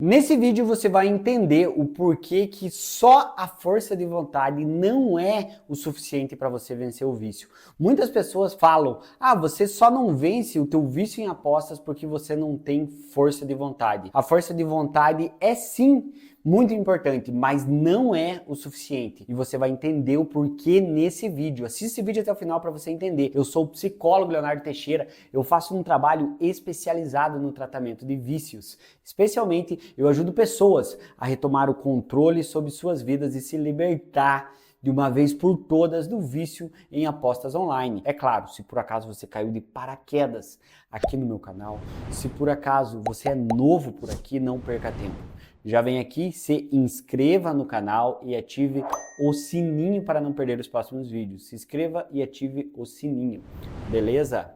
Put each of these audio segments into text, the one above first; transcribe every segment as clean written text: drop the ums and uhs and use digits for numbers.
Nesse vídeo você vai entender o porquê que só a força de vontade não é o suficiente para você vencer o vício. Muitas pessoas falam, você só não vence o teu vício em apostas porque você não tem força de vontade. A força de vontade é sim muito importante, mas não é o suficiente. E você vai entender o porquê nesse vídeo. Assista esse vídeo até o final para você entender. Eu sou o psicólogo Leonardo Teixeira, eu faço um trabalho especializado no tratamento de vícios. Especialmente, eu ajudo pessoas a retomar o controle sobre suas vidas e se libertar de uma vez por todas do vício em apostas online. É claro, se por acaso você caiu de paraquedas aqui no meu canal, se por acaso você é novo por aqui, não perca tempo. Já vem aqui, se inscreva no canal e ative o sininho para não perder os próximos vídeos. Se inscreva e ative o sininho, beleza?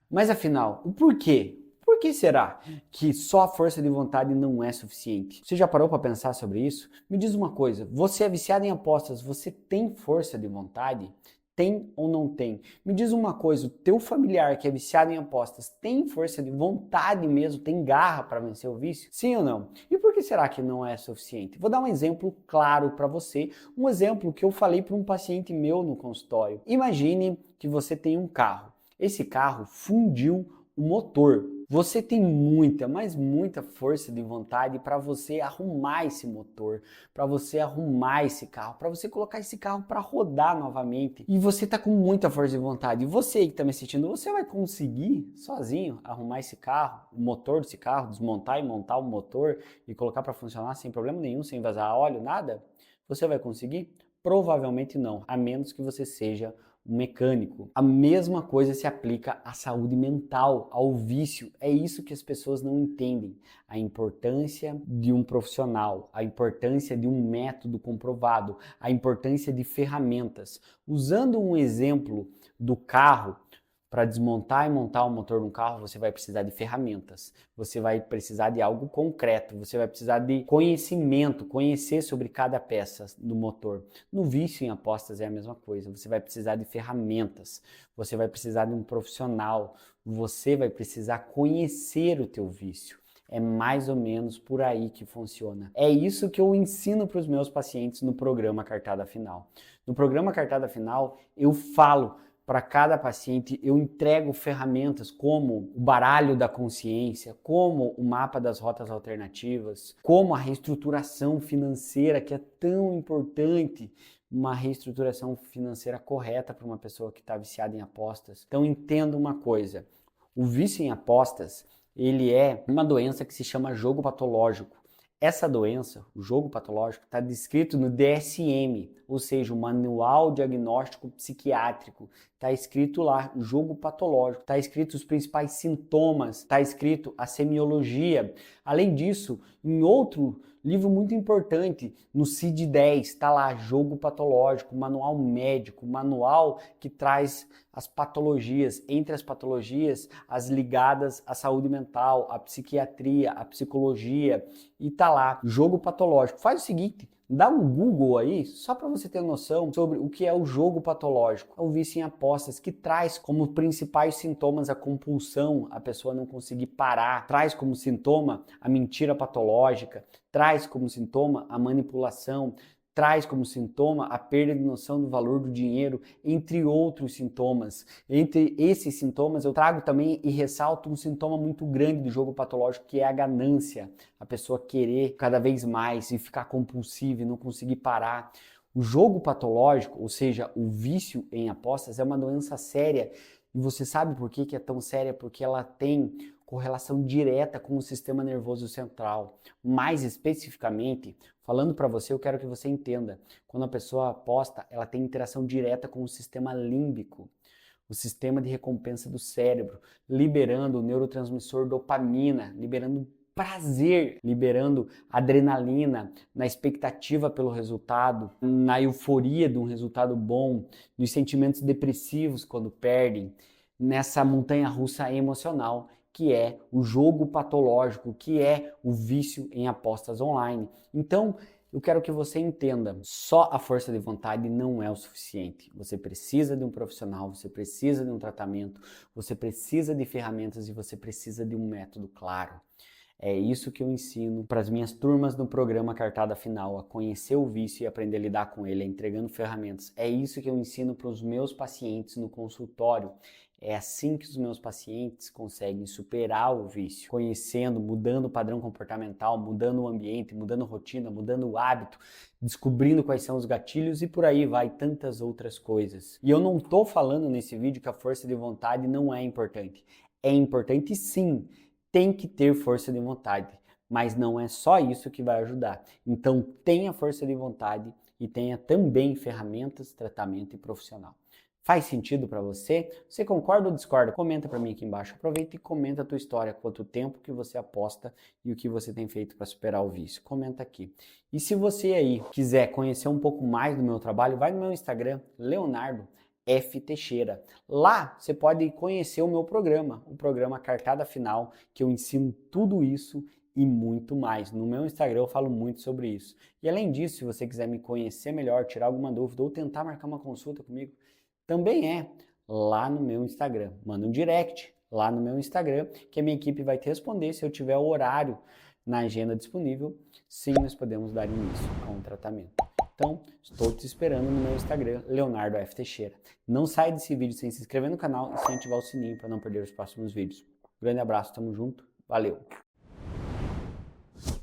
Mas afinal, o porquê? Por que será que só a força de vontade não é suficiente? Você já parou para pensar sobre isso? Me diz uma coisa, você é viciado em apostas, você tem força de vontade? Tem ou não tem? Me diz uma coisa, o teu familiar que é viciado em apostas tem força de vontade mesmo, tem garra para vencer o vício? Sim ou não? E por que será que não é suficiente? Vou dar um exemplo claro para você, um exemplo que eu falei para um paciente meu no consultório. Imagine que você tem um carro. Esse carro fundiu o motor. Você tem muita, mas muita força de vontade para você arrumar esse motor, para você arrumar esse carro, para você colocar esse carro para rodar novamente. E você está com muita força de vontade. E você que está me assistindo, você vai conseguir sozinho arrumar esse carro, o motor desse carro, desmontar e montar o motor e colocar para funcionar sem problema nenhum, sem vazar óleo, nada? Você vai conseguir? Provavelmente não, a menos que você seja um mecânico. A mesma coisa se aplica à saúde mental, ao vício. É isso que as pessoas não entendem. A importância de um profissional, a importância de um método comprovado, a importância de ferramentas. Usando um exemplo do carro, para desmontar e montar o motor de um carro, você vai precisar de ferramentas, você vai precisar de algo concreto, você vai precisar de conhecimento, conhecer sobre cada peça do motor. No vício em apostas é a mesma coisa, você vai precisar de ferramentas, você vai precisar de um profissional, você vai precisar conhecer o teu vício. É mais ou menos por aí que funciona. É isso que eu ensino para os meus pacientes no programa Cartada Final. No programa Cartada Final, eu falo para cada paciente, eu entrego ferramentas como o baralho da consciência, como o mapa das rotas alternativas, como a reestruturação financeira, que é tão importante, uma reestruturação financeira correta para uma pessoa que está viciada em apostas. Então entenda uma coisa, o vício em apostas, ele é uma doença que se chama jogo patológico. Essa doença, o jogo patológico, está descrito no DSM, ou seja, o Manual Diagnóstico Psiquiátrico. Está escrito lá, jogo patológico, está escrito os principais sintomas, está escrito a semiologia. Além disso, em outro livro muito importante, no CID-10, está lá, jogo patológico, manual médico, manual que traz as patologias, entre as patologias, as ligadas à saúde mental, à psiquiatria, à psicologia, e tá lá, jogo patológico. Faz o seguinte, dá um Google aí, só para você ter noção sobre o que é o jogo patológico. É o vício em apostas, que traz como principais sintomas a compulsão, a pessoa não conseguir parar, traz como sintoma a mentira patológica, traz como sintoma a manipulação, traz como sintoma a perda de noção do valor do dinheiro, entre outros sintomas. Entre esses sintomas eu trago também e ressalto um sintoma muito grande do jogo patológico, que é a ganância. A pessoa querer cada vez mais e ficar compulsiva e não conseguir parar. O jogo patológico, ou seja, o vício em apostas, é uma doença séria. E você sabe por que é tão séria? Porque ela tem correlação direta com o sistema nervoso central. Mais especificamente, falando para você, eu quero que você entenda. Quando a pessoa aposta, ela tem interação direta com o sistema límbico, o sistema de recompensa do cérebro, liberando o neurotransmissor dopamina, liberando prazer, liberando adrenalina, na expectativa pelo resultado, na euforia de um resultado bom, nos sentimentos depressivos quando perdem, nessa montanha-russa emocional, que é o jogo patológico, que é o vício em apostas online. Então, eu quero que você entenda, só a força de vontade não é o suficiente. Você precisa de um profissional, você precisa de um tratamento, você precisa de ferramentas e você precisa de um método claro. É isso que eu ensino para as minhas turmas no programa Cartada Final, a conhecer o vício e aprender a lidar com ele, entregando ferramentas. É isso que eu ensino para os meus pacientes no consultório. É assim que os meus pacientes conseguem superar o vício, conhecendo, mudando o padrão comportamental, mudando o ambiente, mudando a rotina, mudando o hábito, descobrindo quais são os gatilhos e por aí vai tantas outras coisas. E eu não estou falando nesse vídeo que a força de vontade não é importante. É importante sim, tem que ter força de vontade, mas não é só isso que vai ajudar. Então tenha força de vontade e tenha também ferramentas, tratamento e profissional. Faz sentido para você? Você concorda ou discorda? Comenta para mim aqui embaixo. Aproveita e comenta a tua história, quanto tempo que você aposta e o que você tem feito para superar o vício. Comenta aqui. E se você aí quiser conhecer um pouco mais do meu trabalho, vai no meu Instagram, Leonardo F. Teixeira. Lá você pode conhecer o meu programa, o programa Cartada Final, que eu ensino tudo isso e muito mais. No meu Instagram eu falo muito sobre isso. E além disso, se você quiser me conhecer melhor, tirar alguma dúvida ou tentar marcar uma consulta comigo, também é lá no meu Instagram. Manda um direct lá no meu Instagram que a minha equipe vai te responder se eu tiver o horário na agenda disponível. Sim, nós podemos dar início a um tratamento. Então, estou te esperando no meu Instagram, Leonardo F. Teixeira. Não sai desse vídeo sem se inscrever no canal e sem ativar o sininho para não perder os próximos vídeos. Grande abraço, tamo junto, valeu!